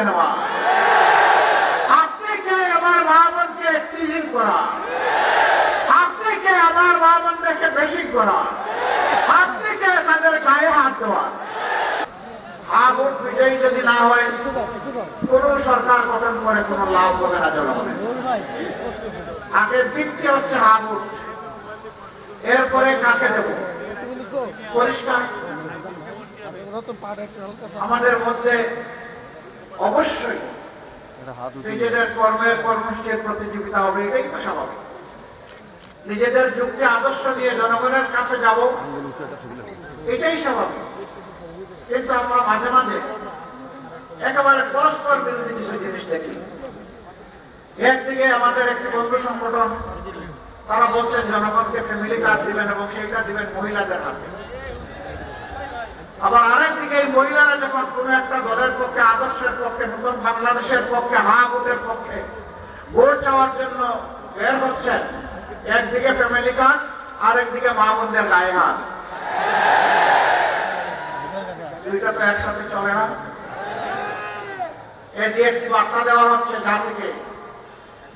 তুলে নেওয়া, আপনি কে আমার মা বোনকে টিহিং করা, আপনি কে আমার মা বোনদেরকে বেশি করা, আপনি কে তাদের গায়ে হাত দেওয়া। ভোট বিজয়ী যদি না হয় কোন সরকার গঠন করে কোন লাভ হবে না জনগণের। আগে ভিত্তি হচ্ছে ভোট, এরপরে কাকে দেব পরিষ্কার। আমাদের মধ্যে অবশ্যই নিজেদের কর্মের কর্মসূচির প্রতিযোগিতা হবে, এটাই তো স্বাভাবিক। নিজেদের যুক্তি আদর্শ নিয়ে জনগণের কাছে যাব, এটাই স্বাভাবিক। কিন্তু আমরা মাঝে মাঝে একেবারে পরস্পর বিরোধী কিছু জিনিস দেখি। একদিকে আমাদের একটি বন্ধু সংগঠন, তারা বলছেন জনগণকে ফ্যামিলি কার্ড দিবেন এবং সেইটা দিবেন মহিলাদের হাতে। আবার আরেকদিকে এই মহিলারা যখন কোন একটা দলের পক্ষে, আদর্শের পক্ষে, নতুন বাংলাদেশের পক্ষে, ভোটের পক্ষে ভোট চাওয়ার জন্য বের হচ্ছেন, একদিকে ফ্যামিলি কার্ড, আরেকদিকে মা বোনদের গায়ে হাত। দুইটা তো একসাথে চলে না। এটি একটি বার্তা দেওয়া হচ্ছে জাতিকে,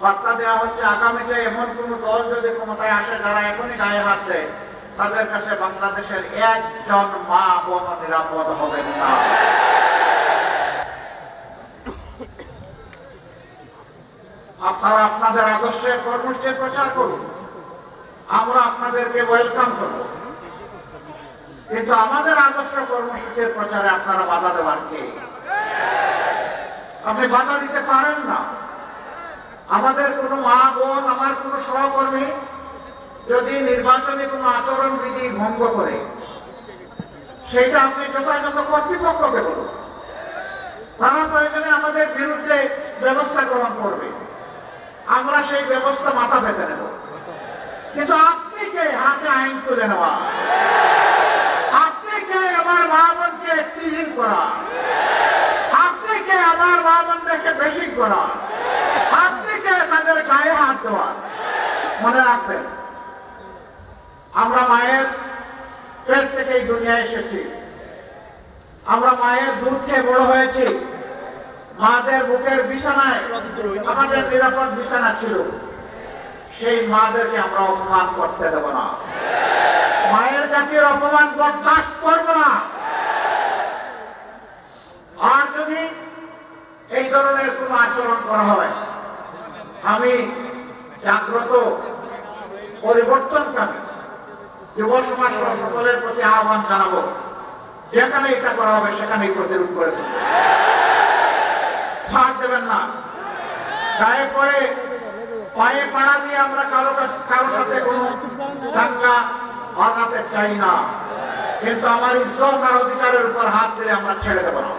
বার্তা দেওয়া হচ্ছে আগামীতে এমন কোন দল যদি ক্ষমতায় আসে যারা এখনই গায়ে হাত দেয়, তাদের কাছে বাংলাদেশের একজন মা বোন নিরাপদ হবেন না। আপনারা আপনাদের আদর্শের কর্মসূচির প্রচার করুন, আমরা আপনাদেরকে ওয়েলকাম করব। কিন্তু আমাদের আদর্শ কর্মসূচির প্রচারে আপনারা বাধা দেওয়ার কে? আপনি বাধা দিতে পারেন না। আমাদের কোন মা বোন, আমার কোন সহকর্মী যদি নির্বাচনী কোন আচরণ বিধি ভঙ্গ করে, সেইটা আপনি যথাযথ কর্তৃপক্ষকে বলুন, তারা প্রয়োজনে আমাদের বিরুদ্ধে ব্যবস্থা গ্রহণ করবে, আমরা সেই ব্যবস্থা মাথা পেতে নেব। কিন্তু আপনি কে হাতে আইন তুলে নেওয়া, আপনি কে আমার মা বোনকে টিহিং করা, আপনি কে আমার মা বোনদেরকে বেশি করা, আপনি কে তাদের গায়ে হাত দেওয়া। মনে রাখবেন, আমরা মায়ের পেট থেকে এই দুনিয়ায় এসেছি, আমরা মায়ের দুধ খেয়ে বড় হয়েছি, মাদের বুকের বিছানায় আমাদের নিরাপদ বিছানা ছিল। সেই মাদেরকে আমরা অপমান করতে দেব না, মায়ের জাতির অপমান বরদাস্ত করব না। আর যদি এই ধরনের কোন আচরণ করা হয়, আমি জাগ্রত পরিবর্তনকামী যুব সমাজ সকলের প্রতি আহ্বান জানাবো, যেখানে এটা করা হবে সেখানেই প্রতিরোধ করে দেব, ছাড় দেবেন না। গায়ে পড়ে পায়ে পাড়া দিয়ে আমরা কারো সাথে কোন দাঙ্গা বাঁধাতে চাই না, কিন্তু আমার ইজ্জত আর অধিকারের উপর হাত দিলে আমরা ছেড়ে দেব না।